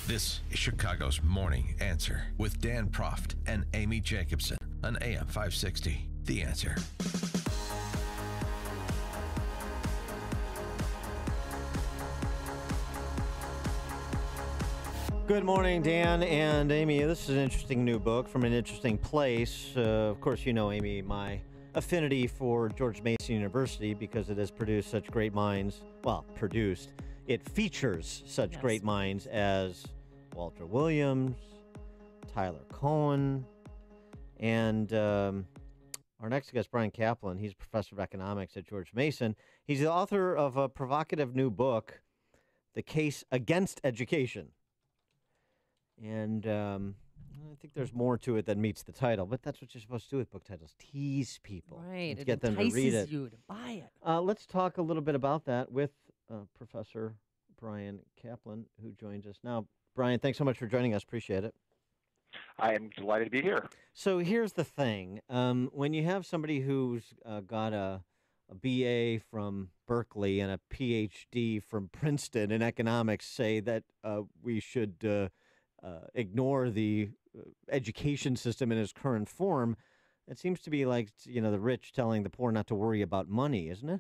This is Chicago's Morning Answer with Dan Proft and Amy Jacobson on AM 560. The Answer. Good morning, Dan and Amy. This is an interesting new book from an interesting place. Of course, you know, Amy, my affinity for George Mason University because it has produced such great minds. Well, it features such great minds as Walter Williams, Tyler Cohen, and our next guest, Bryan Caplan. He's a professor of economics at George Mason. He's the author of a provocative new book, The Case Against Education. And I think there's more to it than meets the title, but that's what you're supposed to do with book titles. Tease people. Right. To get them to read it. You to buy it. Let's talk a little bit about that with Professor Bryan Caplan, who joins us now. Bryan, thanks so much for joining us. Appreciate it. I am delighted to be here. So here's the thing. When you have somebody who's got a BA from Berkeley and a PhD from Princeton in economics say that we should ignore the education system in its current form, it seems to be like, you know, the rich telling the poor not to worry about money, isn't it?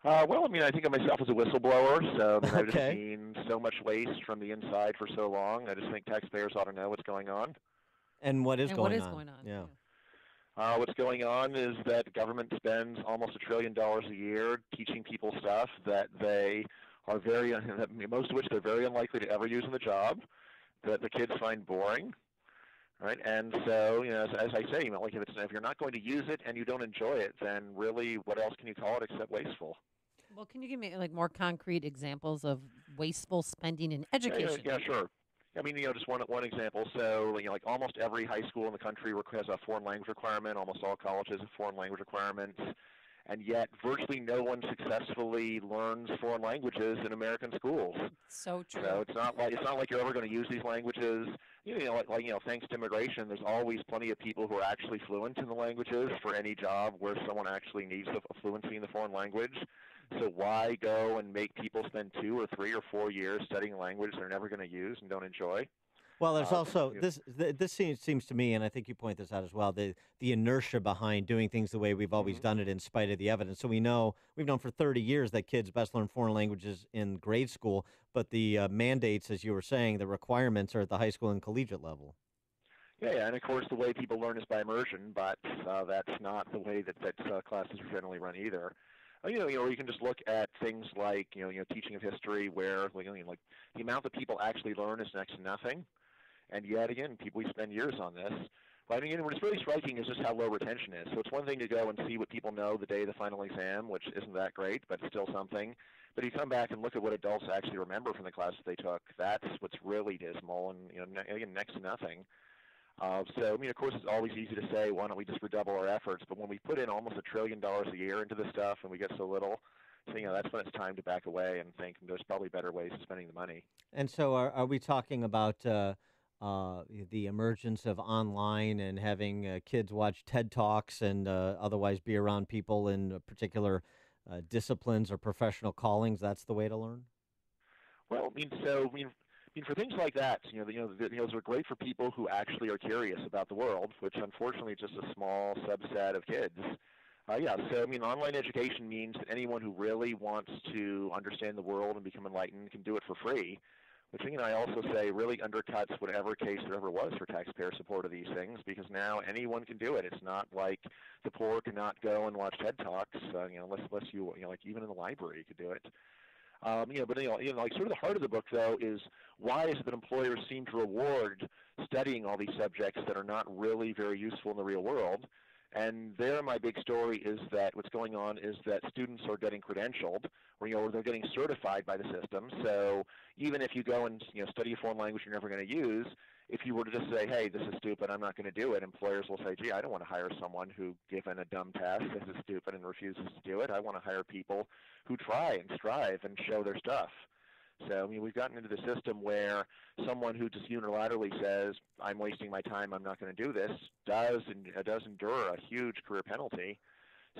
Well, I mean, I think of myself as a whistleblower, so I've just Okay. seen so much waste from the inside for so long. I just think taxpayers ought to know what's going on. And what is going on? What is going on? Yeah. What's going on is that the government spends almost $1 trillion a year teaching people stuff that they are most of which they're very unlikely to ever use in the job, that the kids find boring. Right, and so, you know, as I say, you know, like if you're not going to use it and you don't enjoy it, then really, what else can you call it except wasteful? Well, can you give me like more concrete examples of wasteful spending in education? Yeah, sure. I mean, you know, just one example. So, you know, like almost every high school in the country has a foreign language requirement. Almost all colleges have foreign language requirements, and yet virtually no one successfully learns foreign languages in American schools. So true. So it's not like you're ever going to use these languages. Thanks to immigration, there's always plenty of people who are actually fluent in the languages for any job where someone actually needs a fluency in the foreign language. So why go and make people spend 2 or 3 or 4 years studying a language they're never going to use and don't enjoy? Well, there's also this seems to me, and I think you point this out as well, the inertia behind doing things the way we've always done it in spite of the evidence. So we've known for 30 years that kids best learn foreign languages in grade school, but the mandates, as you were saying, the requirements are at the high school and collegiate level. Yeah, and of course the way people learn is by immersion, but that's not the way that classes are generally run either. Or you can just look at things like teaching of history, where like the amount that people actually learn is next to nothing. And yet again, we spend years on this. But I mean, what's really striking is just how low retention is. So it's one thing to go and see what people know the day of the final exam, which isn't that great, but it's still something. But you come back and look at what adults actually remember from the classes they took. That's what's really dismal, and again, next to nothing. So I mean, of course, it's always easy to say, why don't we just redouble our efforts? But when we put in almost $1 trillion a year into this stuff and we get so little, so, that's when it's time to back away and think there's probably better ways of spending the money. And so, are we talking about the emergence of online and having kids watch TED Talks and otherwise be around people in particular disciplines or professional callings? That's the way to learn? Well, I mean, for things like that, those are great for people who actually are curious about the world, which unfortunately is just a small subset of kids. So I mean, online education means that anyone who really wants to understand the world and become enlightened can do it for free, which I also say really undercuts whatever case there ever was for taxpayer support of these things, because now anyone can do it. It's not like the poor cannot go and watch TED Talks, unless you like even in the library you could do it. Like sort of the heart of the book though is why is it that employers seem to reward studying all these subjects that are not really very useful in the real world? And there, my big story is that what's going on is that students are getting credentialed, or they're getting certified by the system. So even if you go and study a foreign language you're never going to use, if you were to just say, hey, this is stupid, I'm not going to do it, employers will say, gee, I don't want to hire someone who, given a dumb test, this is stupid and refuses to do it. I want to hire people who try and strive and show their stuff. So, I mean, we've gotten into the system where someone who just unilaterally says, I'm wasting my time, I'm not going to do this, does endure a huge career penalty.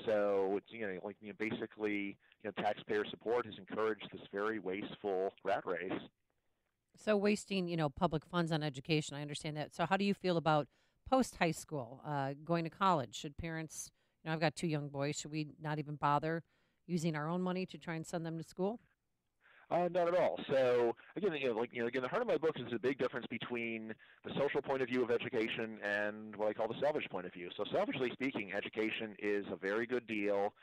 So, it's, basically, taxpayer support has encouraged this very wasteful rat race. So wasting, public funds on education, I understand that. So how do you feel about post high school, going to college? Should parents, I've got two young boys, should we not even bother using our own money to try and send them to school? Not at all. So again, again, the heart of my book is the big difference between the social point of view of education and what I call the selfish point of view. So selfishly speaking, education is a very good deal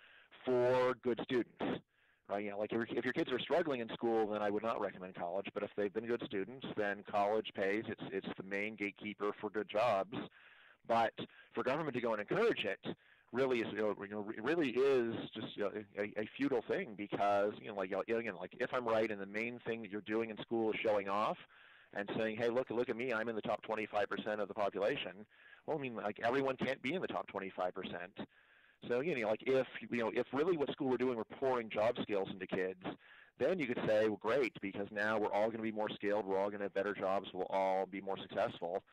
for good students. Right? Like if your kids are struggling in school, then I would not recommend college. But if they've been good students, then college pays. It's the main gatekeeper for good jobs. But for government to go and encourage it really is really is just a futile thing because again, like if I'm right and the main thing that you're doing in school is showing off and saying, hey, look at me, I'm in the top 25% of the population. Well, I mean, like everyone can't be in the top 25%. So like if really what school we're doing, we're pouring job skills into kids, then you could say, well, great, because now we're all going to be more skilled, we're all going to have better jobs, we'll all be more successful.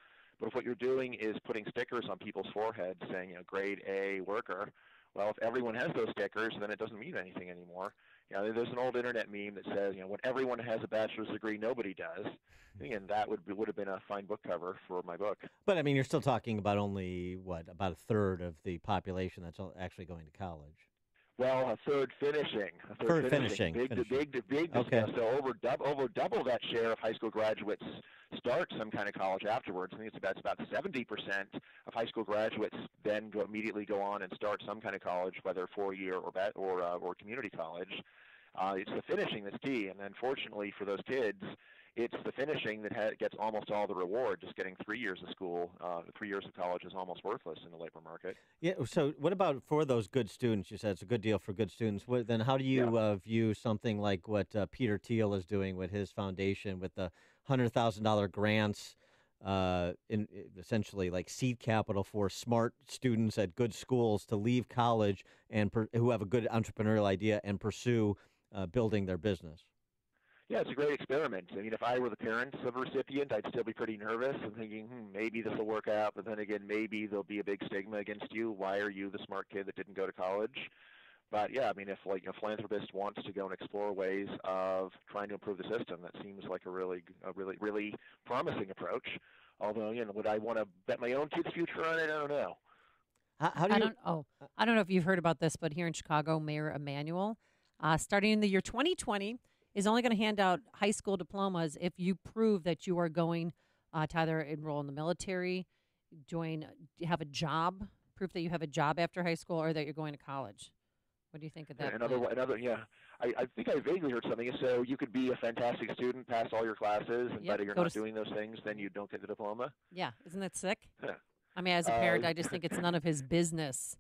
But if what you're doing is putting stickers on people's foreheads saying, grade A worker, well, if everyone has those stickers, then it doesn't mean anything anymore. There's an old internet meme that says, when everyone has a bachelor's degree, nobody does. And that would have been a fine book cover for my book. But I mean, you're still talking about only about a third of the population that's actually going to college. Well, a third finishing. Finishing. Big. Okay. So over double that share of high school graduates start some kind of college afterwards. I think it's about 70% of high school graduates then immediately go on and start some kind of college, whether 4-year or community college. It's the finishing that's key, and unfortunately for those kids, it's the finishing that gets almost all the reward. Just getting 3 years of school, 3 years of college is almost worthless in the labor market. Yeah. So, what about for those good students? You said it's a good deal for good students. Then, how do you view something like what Peter Thiel is doing with his foundation, with the $100,000 grants, essentially like seed capital for smart students at good schools to leave college and who have a good entrepreneurial idea and pursue building their business? Yeah, it's a great experiment. I mean, if I were the parents of a recipient, I'd still be pretty nervous and thinking, maybe this will work out. But then again, maybe there'll be a big stigma against you. Why are you the smart kid that didn't go to college? But yeah, I mean, if like a philanthropist wants to go and explore ways of trying to improve the system, that seems like a really promising approach. Although, would I want to bet my own kid's future on it? I don't know. How do you? I don't know if you've heard about this, but here in Chicago, Mayor Emanuel, starting in the year 2020, is only going to hand out high school diplomas if you prove that you are going to either enroll in the military, have a job, proof that you have a job after high school, or that you're going to college. What do you think of that? I think I vaguely heard something. So you could be a fantastic student, pass all your classes, and but if you're not doing those things, then you don't get the diploma. Yeah, isn't that sick? Yeah. I mean, as a parent, I just think it's none of his business.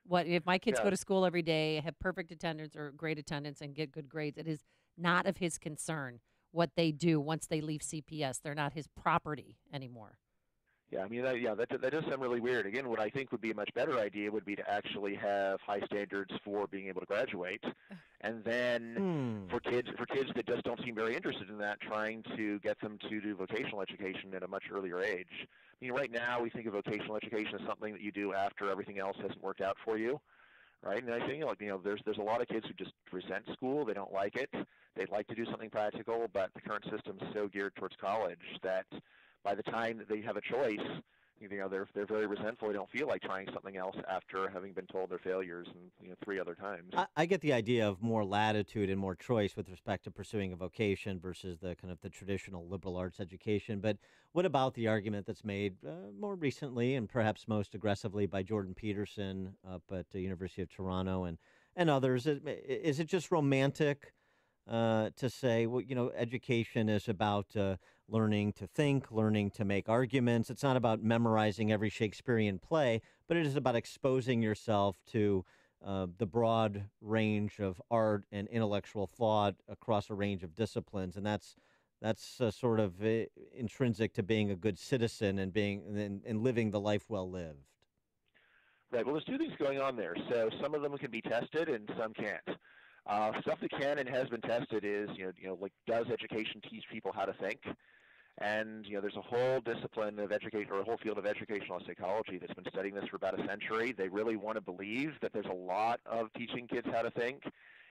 What if my kids go to school every day, have perfect attendance or great attendance, and get good grades? It is not of his concern what they do once they leave CPS. They're not his property anymore. Yeah, I mean, that does sound really weird. Again, what I think would be a much better idea would be to actually have high standards for being able to graduate, and then for kids that just don't seem very interested in that, trying to get them to do vocational education at a much earlier age. I mean, right now we think of vocational education as something that you do after everything else hasn't worked out for you, right? And I think there's a lot of kids who just resent school. They don't like it. They'd like to do something practical, but the current system is so geared towards college that by the time that they have a choice, they're very resentful. They don't feel like trying something else after having been told their failures 3 other times. I get the idea of more latitude and more choice with respect to pursuing a vocation versus the kind of the traditional liberal arts education. But what about the argument that's made more recently and perhaps most aggressively by Jordan Peterson up at the University of Toronto and others? Is it just romantic to say, well, education is about learning to think, learning to make arguments. It's not about memorizing every Shakespearean play, but it is about exposing yourself to the broad range of art and intellectual thought across a range of disciplines, and that's sort of intrinsic to being a good citizen and living the life well lived. Right. Well, there's two things going on there. So some of them can be tested, and some can't. Stuff that can and has been tested is, like, does education teach people how to think? And, there's a whole discipline of education, or a whole field of educational psychology that's been studying this for about a century. They really want to believe that there's a lot of teaching kids how to think.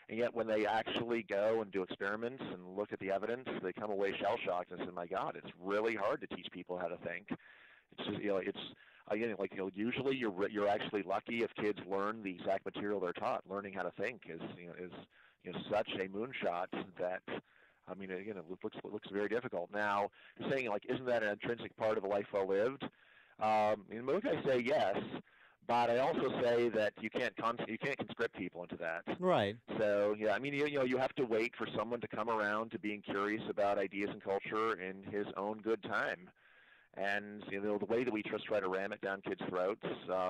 And yet when they actually go and do experiments and look at the evidence, they come away shell-shocked and say, my God, it's really hard to teach people how to think. It's just, usually you're actually lucky if kids learn the exact material they're taught. Learning how to think is such a moonshot that, it looks very difficult. Now, saying, isn't that an intrinsic part of a life well lived? In the book I say yes, but I also say that you can't conscript people into that. Right. So yeah, you have to wait for someone to come around to being curious about ideas and culture in his own good time. And the way that we just try to ram it down kids' throats,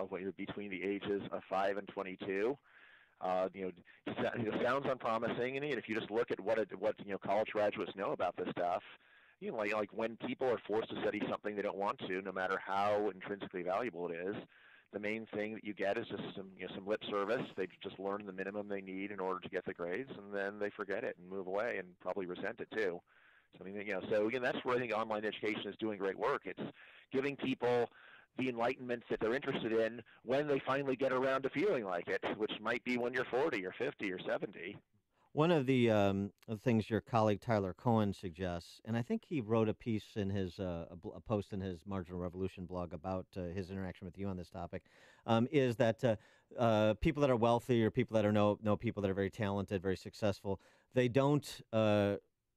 when you're between the ages of 5 and 22, sounds unpromising. And if you just look at what college graduates know about this stuff, like when people are forced to study something they don't want to, no matter how intrinsically valuable it is, the main thing that you get is just some lip service. They just learn the minimum they need in order to get the grades, and then they forget it and move away and probably resent it too. So so again, that's where I think online education is doing great work. It's giving people the enlightenment that they're interested in when they finally get around to feeling like it, which might be when you're 40 or 50 or 70. One of the things your colleague Tyler Cohen suggests, and I think he wrote a piece in his a post in his Marginal Revolution blog about his interaction with you on this topic, is that people that are wealthy or people that know people that are very talented, very successful, they don't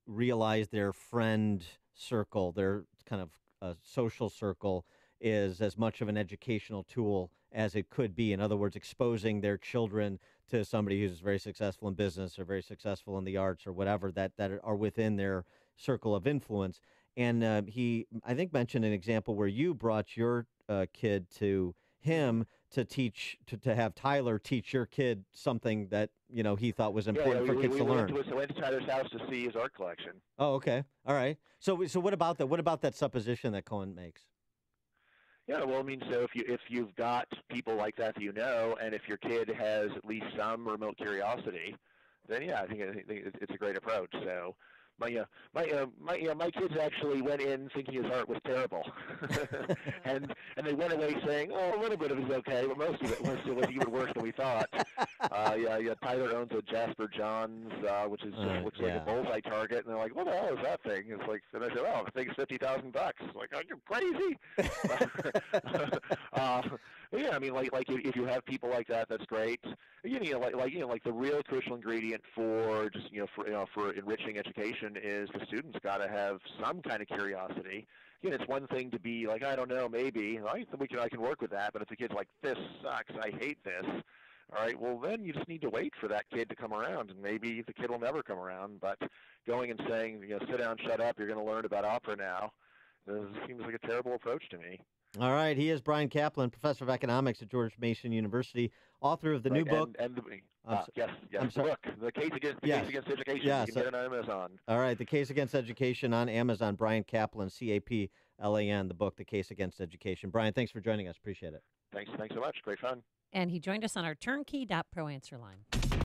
realize their friend circle, their kind of social circle, is as much of an educational tool as it could be. In other words, exposing their children to somebody who's very successful in business or very successful in the arts or whatever that are within their circle of influence. And he, I think, mentioned an example where you brought your kid to him to teach, to have Tyler teach your kid something that, he thought was important for kids to learn. We went to Tyler's house to see his art collection. Oh, okay. All right. So what about that? What about that supposition that Cohen makes? Yeah, well, so if you've got people like that and if your kid has at least some remote curiosity, then yeah, I think it's a great approach. So my kids actually went in thinking his art was terrible, and they went away saying, oh, a little bit of it is okay, but most of it was even worse than we thought. Tyler owns a Jasper Johns, which is looks like a bullseye target, and they're like, what the hell is that thing? It's like, and I said, oh, the thing's $50,000. Like, are you crazy? Yeah, if you have people like that, that's great. Like the real crucial ingredient for just for enriching education is the students got to have some kind of curiosity. It's one thing to be like, I don't know, maybe I can work with that, but if the kid's like, this sucks, I hate this. All right, well, then you just need to wait for that kid to come around, and maybe the kid will never come around. But going and saying, sit down, shut up, you're going to learn about opera now, seems like a terrible approach to me. All right, he is Bryan Caplan, professor of economics at George Mason University, author of the new book. Yes, the book, The Case Against Education. Yes. You can get it on Amazon. All right, The Case Against Education on Amazon. Bryan Caplan, Caplan, the book, The Case Against Education. Bryan, thanks for joining us. Appreciate it. Thanks so much. Great fun. And he joined us on our turnkey.pro answer line.